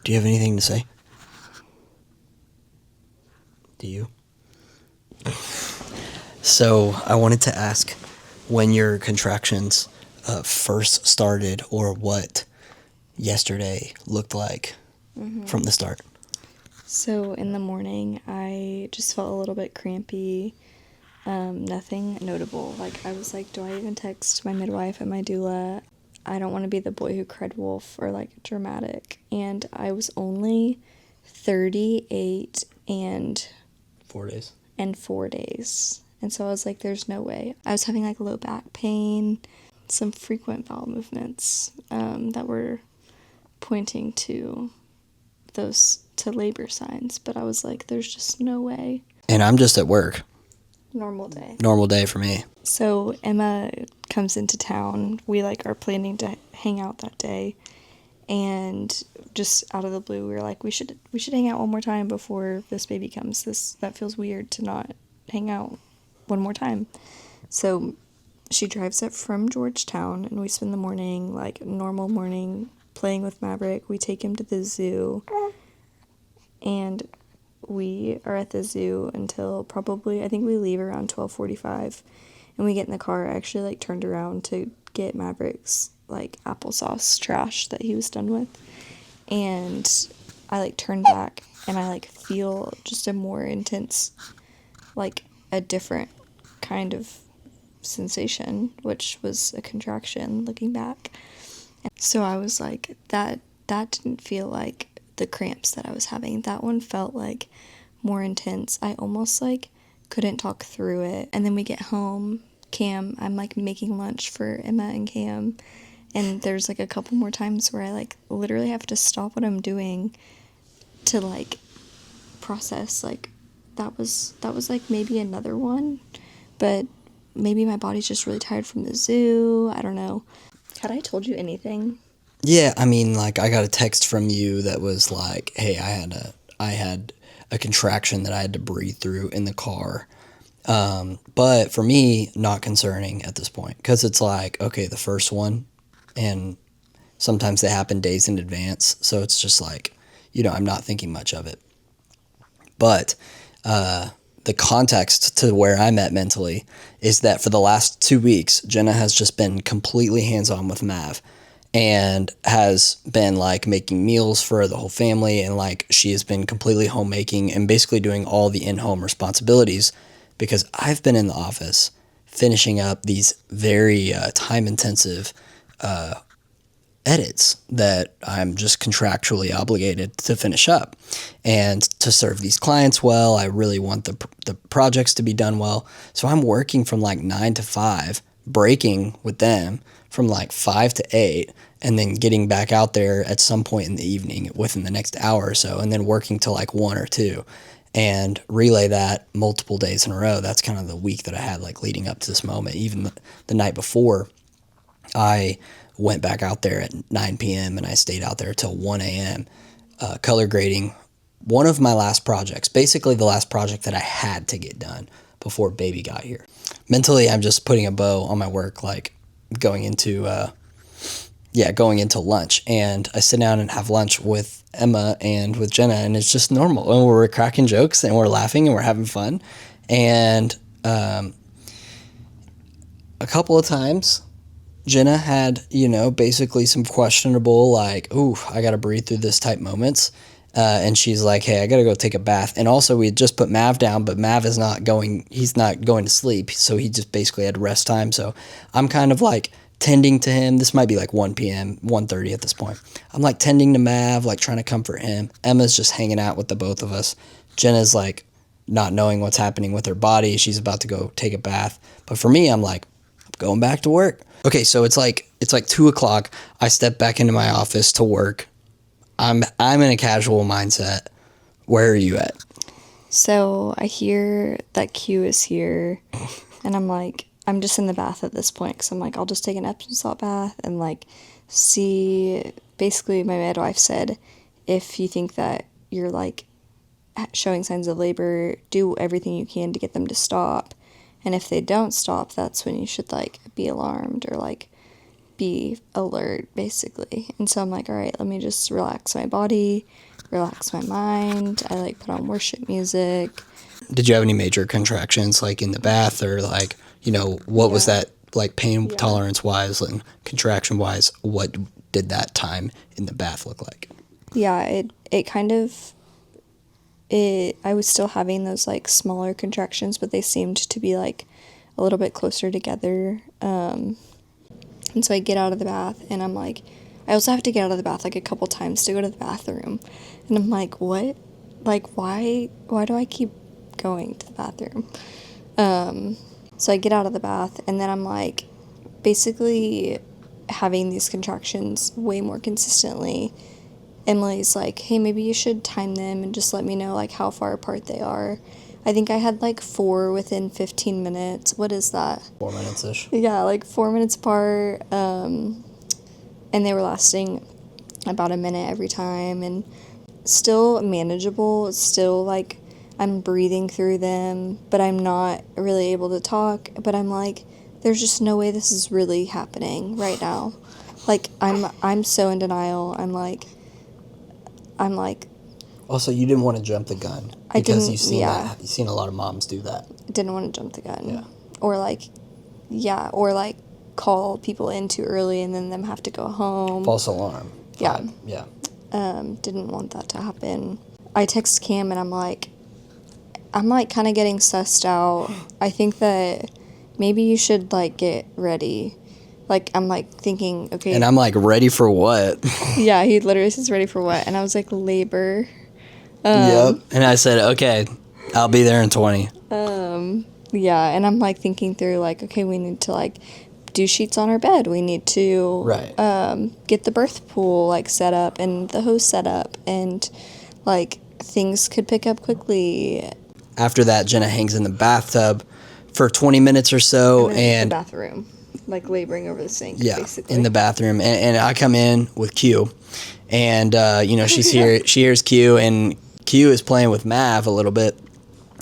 Do you have anything to say? Do you? So I wanted to ask when your contractions first started, or what yesterday looked like from the start. So in the morning, I just felt a little bit crampy. Nothing notable. Like, I was like, do I even text my midwife and my doula? I don't want to be the boy who cried wolf or like dramatic. And I was only 38 and 4 days. 4 days. And so I was like, there's no way. I was having like low back pain, some frequent bowel movements that were pointing to labor signs. But I was like, there's just no way. And I'm just at work. Normal day. Normal day for me. So Emma comes into town. We like are planning to hang out that day. And just out of the blue, we were like, we should hang out one more time before this baby comes. That feels weird to not hang out one more time. So she drives up from Georgetown, and we spend the morning, like normal morning, playing with Maverick. We take him to the zoo, and we are at the zoo until probably, I think we leave around 12:45, and we get in the car. I actually like turned around to get Maverick's like applesauce trash that he was done with, and I like turn back and I like feel just a more intense, like a different kind of sensation, which was a contraction looking back. And so I was like, that didn't feel like the cramps that I was having. That one felt like more intense. I almost like couldn't talk through it. And then we get home, I'm like making lunch for Emma and Cam, and there's like a couple more times where I like literally have to stop what I'm doing to like process. Like that was like maybe another one, but maybe my body's just really tired from the zoo. I don't know. Had I told you anything? Yeah, I mean, like, I got a text from you that was like, hey, I had a contraction that I had to breathe through in the car. But for me, not concerning at this point, because it's like, okay, the first one, and sometimes they happen days in advance, so it's just like, I'm not thinking much of it. But the context to where I'm at mentally is that for the last 2 weeks, Jenna has just been completely hands-on with Mav, and has been like making meals for the whole family, and like she has been completely homemaking and basically doing all the in-home responsibilities, because I've been in the office finishing up these very time-intensive edits that I'm just contractually obligated to finish up, and to serve these clients well. I really want the projects to be done well. So I'm working from like 9 to 5, breaking with them from like 5 to 8, and then getting back out there at some point in the evening within the next hour or so, and then working till like 1 or 2, and relay that multiple days in a row. That's kind of the week that I had like leading up to this moment. Even the night before, I went back out there at 9 p.m. and I stayed out there till 1 a.m. Color grading one of my last projects, basically the last project that I had to get done before baby got here. Mentally, I'm just putting a bow on my work, like going into lunch, and I sit down and have lunch with Emma and with Jenna, and it's just normal, and we're cracking jokes and we're laughing and we're having fun. And a couple of times Jenna had, basically some questionable, like, ooh, I got to breathe through this type moments. And she's like, hey, I got to go take a bath. And also we had just put Mav down, but Mav he's not going to sleep. So he just basically had rest time. So I'm kind of like tending to him. This might be like 1 p.m., 1:30 at this point. I'm like tending to Mav, like trying to comfort him. Emma's just hanging out with the both of us. Jenna's like not knowing what's happening with her body. She's about to go take a bath. But for me, I'm like, I'm going back to work. Okay, so it's like 2:00. I step back into my office to work. I'm in a casual mindset. Where are you at? So I hear that Q is here, and I'm like, I'm just in the bath at this point, because I'm like, I'll just take an Epsom salt bath and like see. Basically, my midwife said, if you think that you're like showing signs of labor, do everything you can to get them to stop. And if they don't stop, that's when you should like be alarmed, or like be alert, basically. And so I'm like, all right, let me just relax my body, relax my mind. I like put on worship music. Did you have any major contractions like in the bath, or like, what was Yeah. that like pain Yeah. tolerance wise and contraction wise? What did that time in the bath look like? Yeah, it kind of, I was still having those like smaller contractions, but they seemed to be like a little bit closer together. And so I get out of the bath and I'm like, I also have to get out of the bath like a couple times to go to the bathroom. And I'm like, what? Like, why do I keep going to the bathroom? So I get out of the bath and then I'm like, basically having these contractions way more consistently. Emily's like, hey, maybe you should time them and just let me know like how far apart they are. I think I had like 4 within 15 minutes. What is that? 4 minutes ish. Yeah, like 4 minutes apart. And they were lasting about a minute every time, and still manageable. Still like I'm breathing through them, but I'm not really able to talk. But I'm like, there's just no way this is really happening right now. Like I'm so in denial. I'm like. Also, you didn't want to jump the gun I because didn't. you've seen Yeah, that. You've seen a lot of moms do that. didn't want to jump the gun. Yeah. Or like, yeah, or like call people in too early and then them have to go home. False alarm. Yeah. Yeah. Didn't want that to happen. I text Cam and I'm like kind of getting sussed out. I think that maybe you should like get ready. Like I'm like thinking, okay. And I'm like, ready for what? Yeah, he literally says ready for what? And I was like, labor. Yep. And I said, okay, I'll be there in 20. Yeah, and I'm like thinking through like, okay, we need to like do sheets on our bed. We need to Right. get the birth pool like set up and the hose set up, and like things could pick up quickly. After that, Jenna hangs in the bathtub for 20 minutes or so, and the bathroom, like laboring over the sink. yeah, basically. in the bathroom, and I come in with Q, and she's here. She hears Q, and Q is playing with Mav a little bit,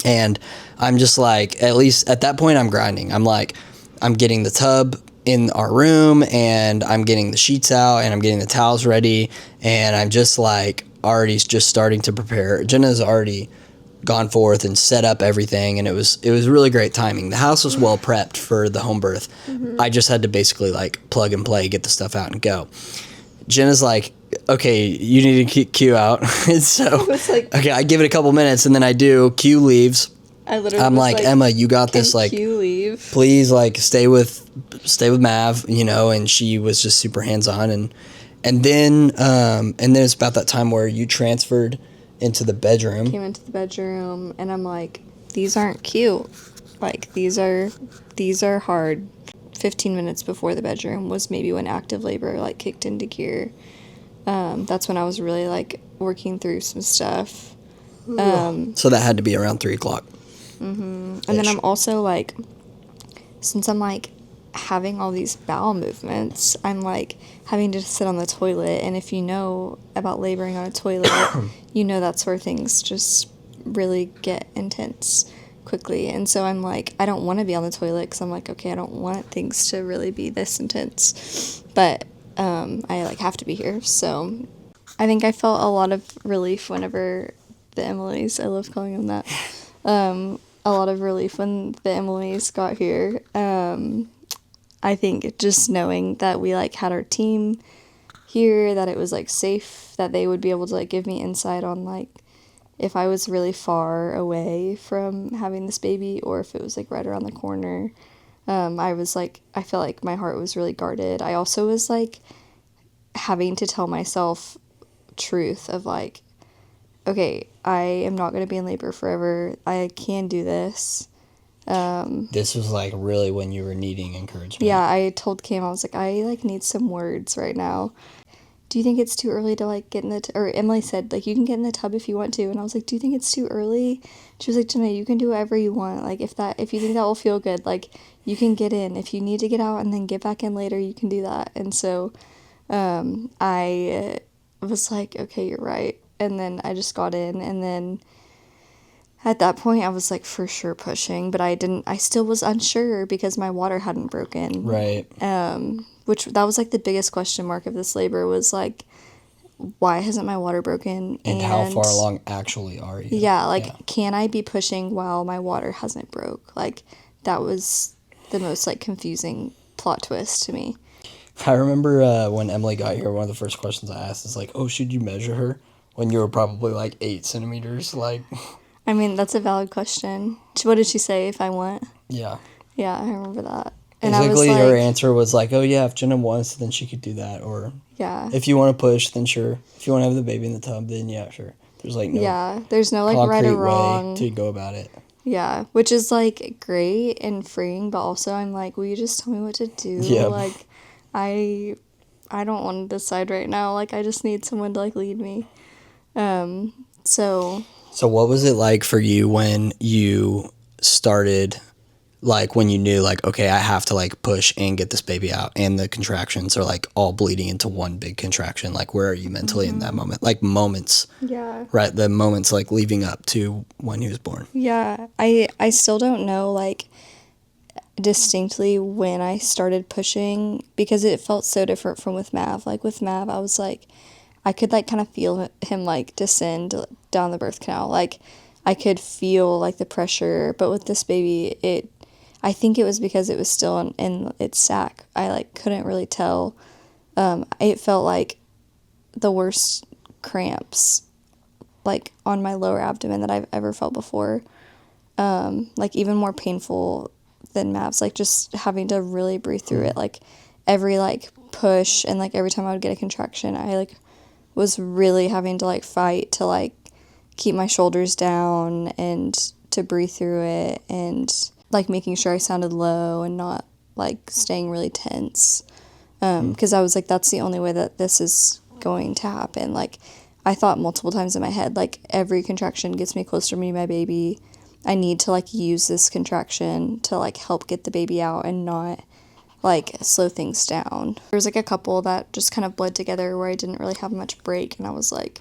and I'm just like, at least at that point, I'm grinding. I'm like, I'm getting the tub in our room, and I'm getting the sheets out, and I'm getting the towels ready, and I'm just like already just starting to prepare. Jenna's already gone forth and set up everything, and it was really great timing. The house was well prepped for the home birth. Mm-hmm. I just had to basically like plug and play, get the stuff out and go. Jenna's like, okay, you need to keep Q out. And so like, okay, I give it a couple minutes, and then I do. Q leaves. I'm like, Emma, you got this. Like, Q leave? Please, like, stay with Mav, and she was just super hands on, and then it's about that time where you transferred into the bedroom. Came into the bedroom, and I'm like, these aren't cute. Like, these are hard. 15 minutes before the bedroom was maybe when active labor like kicked into gear. That's when I was really like working through some stuff. So that had to be around 3 o'clock. Mm-hmm. And then I'm also like, since I'm like having all these bowel movements, I'm like having to sit on the toilet. And if you know about laboring on a toilet, that's where things just really get intense quickly. And so I'm like, I don't want to be on the toilet because I'm like, okay, I don't want things to really be this intense, but I like have to be here. So I think I felt a lot of relief whenever the Emilys, I love calling them that, a lot of relief when the Emilys got here. I think just knowing that we like had our team here, that it was like safe, that they would be able to like give me insight on like if I was really far away from having this baby or if it was like right around the corner. I felt like my heart was really guarded. I also was like having to tell myself truth of like, okay, I am not going to be in labor forever. I can do this. This was like really when you were needing encouragement. Yeah, I told Cam, I was like, I like need some words right now. Do you think it's too early to like get in the or Emily said like you can get in the tub if you want to, and I was like, do you think it's too early? She was like, Jenna, you can do whatever you want. Like if you think that will feel good, like you can get in. If you need to get out and then get back in later, you can do that. And so I was like, okay, you're right. And then I just got in, and then at that point I was like for sure pushing, but I still was unsure because my water hadn't broken. Right. which that was like the biggest question mark of this labor was like, why hasn't my water broken? And how far along actually are you? Yeah, like, can I be pushing while my water hasn't broke? Like, that was the most, like, confusing plot twist to me. I remember when Emily got here, one of the first questions I asked is like, oh, should you measure her? When you were probably like 8 centimeters, like. I mean, that's a valid question. What did she say if I went? Yeah. Yeah, I remember that. And Basically, I was like, her answer was like, oh, yeah, if Jenna wants, then she could do that. Or yeah. if you want to push, then sure. If you want to have the baby in the tub, then yeah, sure. There's like no yeah, there's no like concrete right or wrong way to go about it. Yeah, which is like great and freeing, but also I'm like, will you just tell me what to do? Yeah. Like, I don't want to decide right now. Like, I just need someone to like lead me. So what was it like for you when you started, like when you knew like, okay, I have to like push and get this baby out, and the contractions are like all bleeding into one big contraction? Like, where are you mentally in that moment? Like moments, yeah. right? The moments like leading up to when he was born. Yeah, I still don't know like distinctly when I started pushing because it felt so different from with Mav. Like with Mav, I was like, I could like kind of feel him like descend down the birth canal. Like I could feel like the pressure, but with this baby, I think it was because it was still in its sac. I like couldn't really tell. It felt like the worst cramps like on my lower abdomen that I've ever felt before. Like even more painful than Mav's, like just having to really breathe through it. Like every like push and like every time I would get a contraction, I like was really having to like fight to like keep my shoulders down and to breathe through it, and like making sure I sounded low and not like staying really tense. Because I was like, that's the only way that this is going to happen. Like I thought multiple times in my head, like every contraction gets me closer to me, my baby. I need to like use this contraction to like help get the baby out and not like slow things down. There was like a couple that just kind of bled together where I didn't really have much break, and I was like,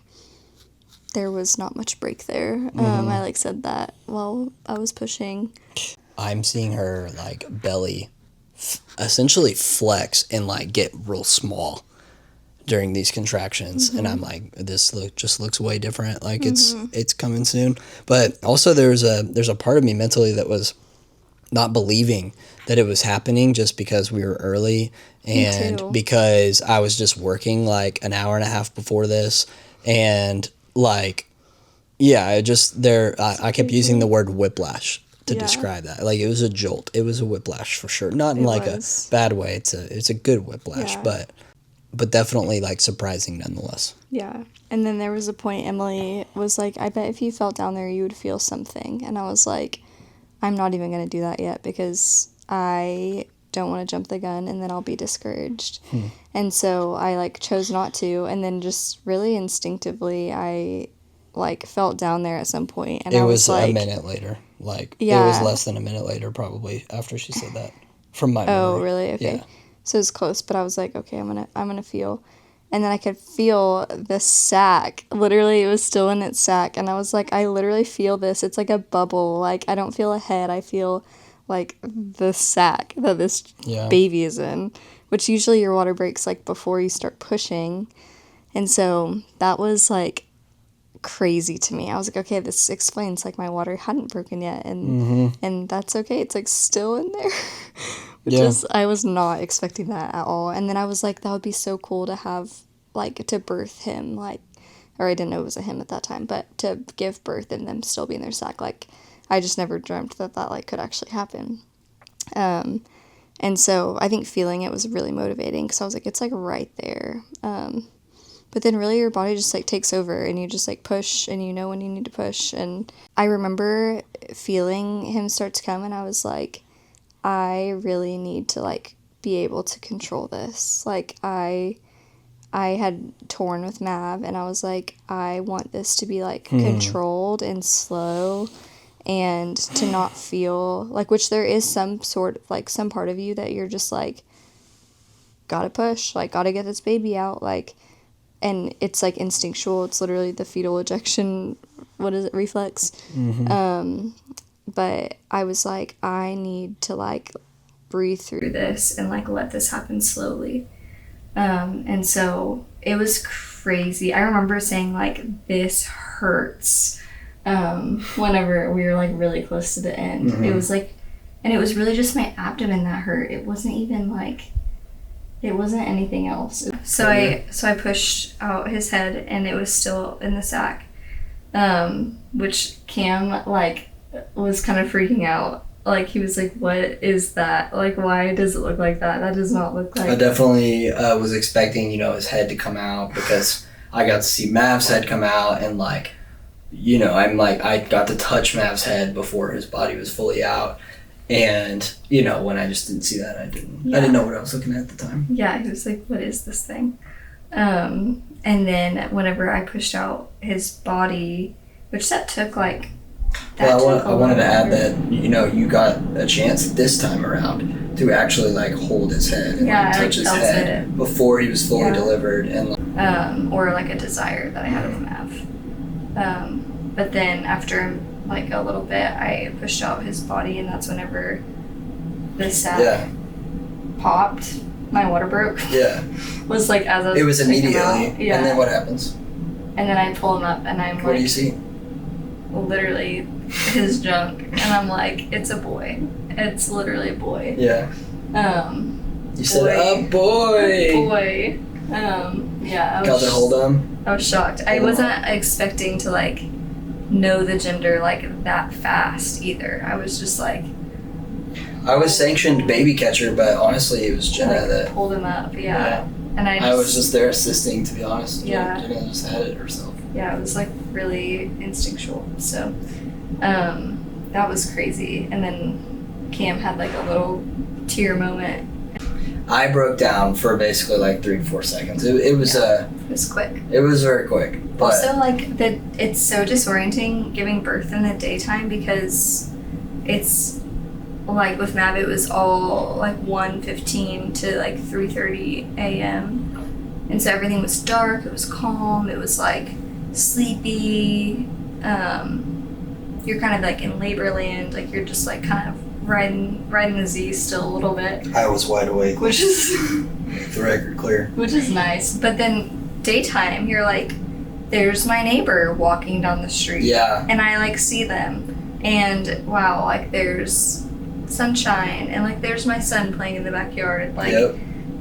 there was not much break there. I like said that while I was pushing. I'm seeing her like belly essentially flex and like get real small during these contractions, and I'm like, this just looks way different. Like it's coming soon. But also there's a part of me mentally that was not believing that it was happening just because we were early and because I was just working like an hour and a half before this, and like I kept using the word whiplash to describe that. Like it was a jolt. It was a whiplash for sure. Not in like a bad way. It's a good whiplash, but definitely like surprising nonetheless. Yeah. And then there was a point Emily was like, I bet if you felt down there you would feel something. And I was like, I'm not even going to do that yet because I don't want to jump the gun and then I'll be discouraged. And so I like chose not to, and then just really instinctively I like felt down there at some point, and it I was like a minute later. Like it was less than a minute later probably after she said that from my memory. Oh, really? Okay. Yeah. So it was close, but I was like, okay, I'm gonna feel. And then I could feel the sac. Literally, it was still in its sac. And I was like, I literally feel this. It's like a bubble. Like, I don't feel a head. I feel, like, the sac that this baby is in. Which usually your water breaks, like, before you start pushing. And so that was, like, crazy to me. I was like, okay, this explains, like, my water hadn't broken yet. And that's okay. It's, like, still in there. I was not expecting that at all. And then I was like, that would be so cool to have, like, to birth him, like, or I didn't know it was a him at that time, but to give birth and them still be in their sac, like, I just never dreamt that like, could actually happen. And so I think feeling it was really motivating because I was like, it's, like, right there. But then really your body just, like, takes over and you just, like, push and you know when you need to push. And I remember feeling him start to come and I was like, I really need to, like, be able to control this. Like, I had torn with Mav, and I was like, I want this to be, like, controlled and slow, and to not feel, like, which there is some sort of, like, some part of you that you're just, like, gotta push, like, gotta get this baby out, like, and it's, like, instinctual. It's literally the fetal ejection, reflex. But I was like, I need to, like, breathe through this and like let this happen slowly. And so it was crazy. I remember saying like, this hurts, whenever we were like really close to the end. Mm-hmm. It was like, and it was really just my abdomen that hurt. It wasn't even like, it wasn't anything else. So I pushed out his head and it was still in the sack, which Cam like was kind of freaking out. Like he was like, what is that? Like, why does it look like that? That does not look like... I definitely was expecting, his head to come out, because I got to see Mav's head come out, and like, I got to touch Mav's head before his body was fully out. And, when I just didn't see that, I didn't know what I was looking at the time. Yeah, he was like, what is this thing? And then whenever I pushed out his body, which that took like... I wanted to add that, you got a chance this time around to actually like hold his head and touch his head before he was fully delivered. And or like a desire that I had with Mav. But then after like a little bit, I pushed out his body, and that's whenever the sack popped. My water broke. Yeah. Was like as I was... It was immediately. Yeah. And then what happens? And then I pull him up, and I'm what do you see? Literally his junk, and I'm like, it's a boy. It's literally a boy. Yeah. You said, a boy. Boy. Yeah. Got to hold him. I was shocked. I wasn't expecting to like know the gender like that fast either. I was just like... I was sanctioned baby catcher, but honestly it was Jenna that pulled him up. Yeah. And I was just there assisting, to be honest. Yeah. Jenna just had it herself. Yeah, it was like really instinctual. So that was crazy. And then Cam had like a little tear moment. I broke down for basically like 3 to 4 seconds. It was it was quick. It was very quick. But also like it's so disorienting giving birth in the daytime, because it's like with Mav it was all like 1:15 to like 3:30 a.m. And so everything was dark, it was calm, it was like sleepy. You're kind of like in labor land, like you're just like kind of riding the Z still a little bit. I was wide awake, which is the record clear, which is nice. But then daytime, you're like, there's my neighbor walking down the street, and I like see them, and wow, like there's sunshine, and like there's my son playing in the backyard, like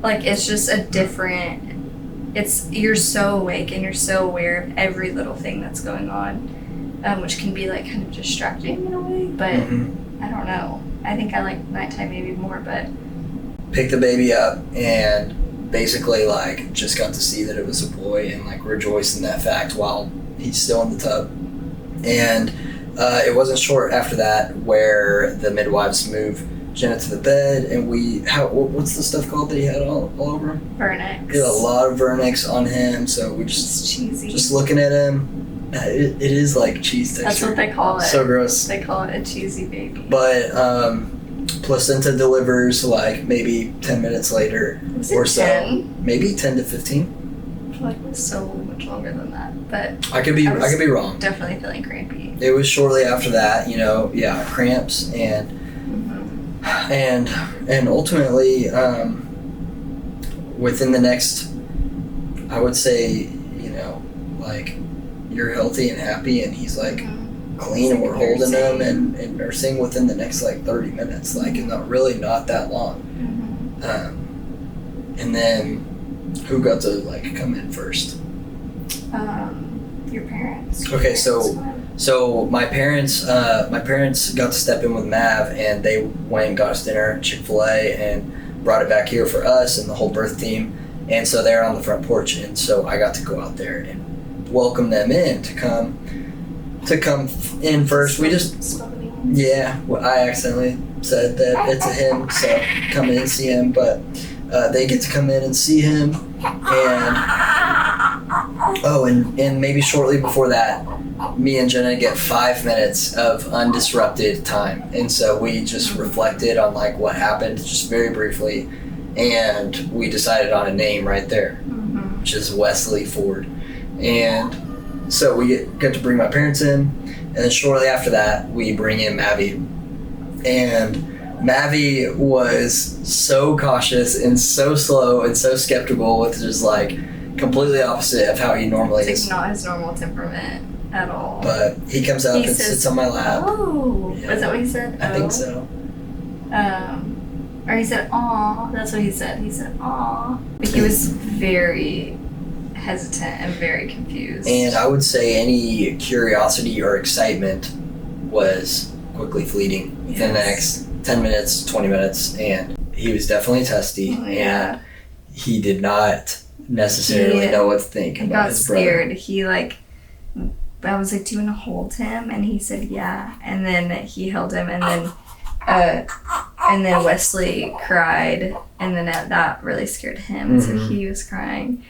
like it's just a different... you're so awake and you're so aware of every little thing that's going on, which can be like kind of distracting in a way, but I don't know. I think I like nighttime maybe more, but... Picked the baby up and basically like just got to see that it was a boy and like rejoice in that fact while he's still in the tub. And it wasn't short after that where the midwives moved Jenna to the bed, and what's the stuff called that he had all over him? Vernix. He had a lot of Vernix on him, so we just looking at him. It is like cheese texture. That's what they call it. So gross. They call it a cheesy baby. But placenta delivers like maybe 10 minutes later or so. 10? Maybe 10 to 15. I feel like it was so much longer than that, but I could be wrong. Definitely feeling crampy. It was shortly after that, cramps and ultimately within the next, I would say, like, you're healthy and happy, and he's like clean, and we're holding him and nursing within the next like 30 minutes, like, and not that long. And then who got to like come in first? Your parents. Okay, so my parents got to step in with Mav, and they went and got us dinner at Chick-fil-A and brought it back here for us and the whole birth team. And so they're on the front porch, and so I got to go out there and welcome them in to come in first. We just I accidentally said that it's a him, so come in and see him, but they get to come in and see him, and maybe shortly before that, me and Jenna get 5 minutes of undisrupted time, and so we just reflected on like what happened just very briefly, and we decided on a name right there, which is Wesley Ford. And so we get to bring my parents in, and then shortly after that we bring in Abby, and Mavi was so cautious and so slow and so skeptical, with just like completely opposite of how he normally It's is. like not his normal temperament at all. But he comes up He and says, sits on my lap. Oh, Yeah. is that what he said? I think so. Or he said, "Aw." That's what he said. He said, "Aw." But he was very hesitant and very confused. And I would say any curiosity or excitement was quickly fleeting within the next 10 minutes, 20 minutes, and he was definitely testy. And he did not necessarily know what to think about his brother. He got scared. He like, I was like, "Do you want to hold him?" And he said, "Yeah." And then he held him, and then Wesley cried, and then that really scared him, so he was crying.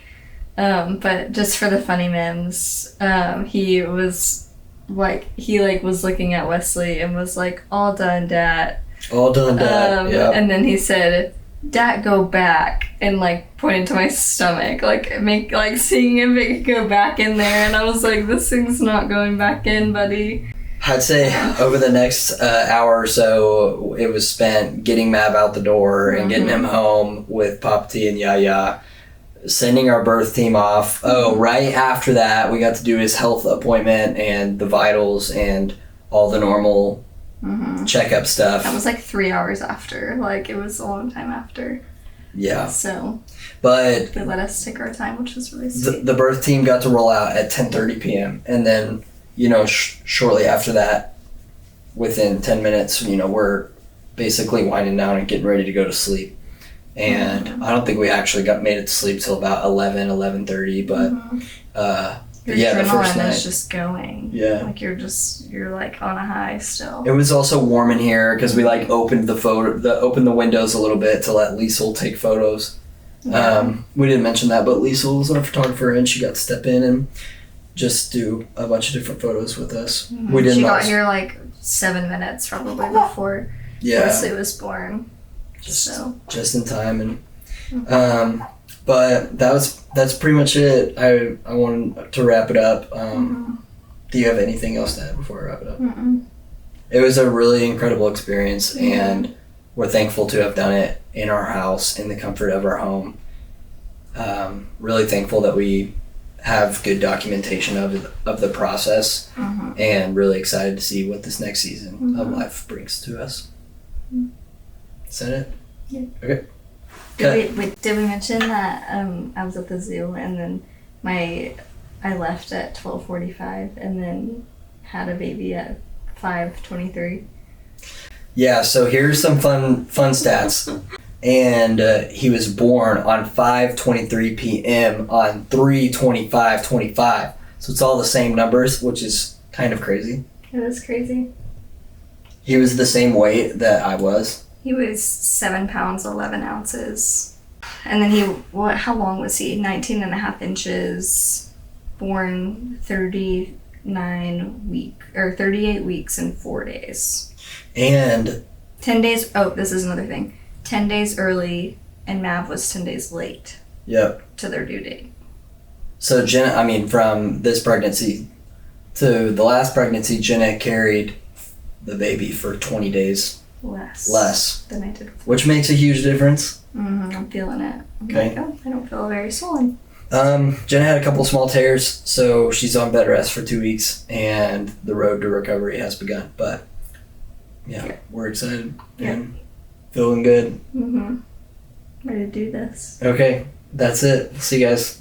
But just for the funny memes, he was was looking at Wesley and was like, "All done, Dad." All done, Dad. Yep. And then he said, "Dad, go back," and like pointed to my stomach, seeing him make it go back in there, and I was like, "This thing's not going back in, buddy." I'd say over the next hour or so, it was spent getting Mav out the door and getting him home with Papa T and Yaya, sending our birth team off. Oh, right after that, we got to do his health appointment and the vitals and all the normal checkup stuff. That was like 3 hours after. Like, it was a long time after. Yeah. So, but they let us take our time, which was really sweet. The birth team got to roll out at 10:30 p.m. And then, shortly after that, within 10 minutes, we're basically winding down and getting ready to go to sleep. And I don't think we actually made it to sleep till about 11:30, but Your the first night is just going. Yeah. Like you're like on a high still. It was also warm in here because we like opened the windows a little bit to let Liesel take photos. Yeah. We didn't mention that, but Liesel was our photographer and she got to step in and just do a bunch of different photos with us. We didn't. She got here like 7 minutes probably before Wesley was born. Just in time, and but that's pretty much it. I wanted to wrap it up. Do you have anything else to add before I wrap it up? It was a really incredible experience, and we're thankful to have done it in our house, in the comfort of our home. Really thankful that we have good documentation of the process, and really excited to see what this next season of life brings to us. Is that it? Yeah. Okay. Did we mention that I was at the zoo and then I left at 12:45 and then had a baby at 5:23? Yeah, so here's some fun stats. And he was born on 5:23 p.m. on 3/25/25. So it's all the same numbers, which is kind of crazy. It was crazy. He was the same weight that I was. He was 7 pounds, 11 ounces. And then how long was he? 19 and a half inches, born 38 weeks and 4 days. And 10 days, this is another thing. 10 days early, and Mav was 10 days late. Yep. To their due date. So from this pregnancy to the last pregnancy, Jenna carried the baby for 20 days. Less than I did before. Which makes a huge difference. I'm feeling it. Okay. I don't feel very swollen. Jenna had a couple small tears, so she's on bed rest for 2 weeks, and the road to recovery has begun. But we're excited and feeling good. Ready to do this. Okay, that's it. See you guys.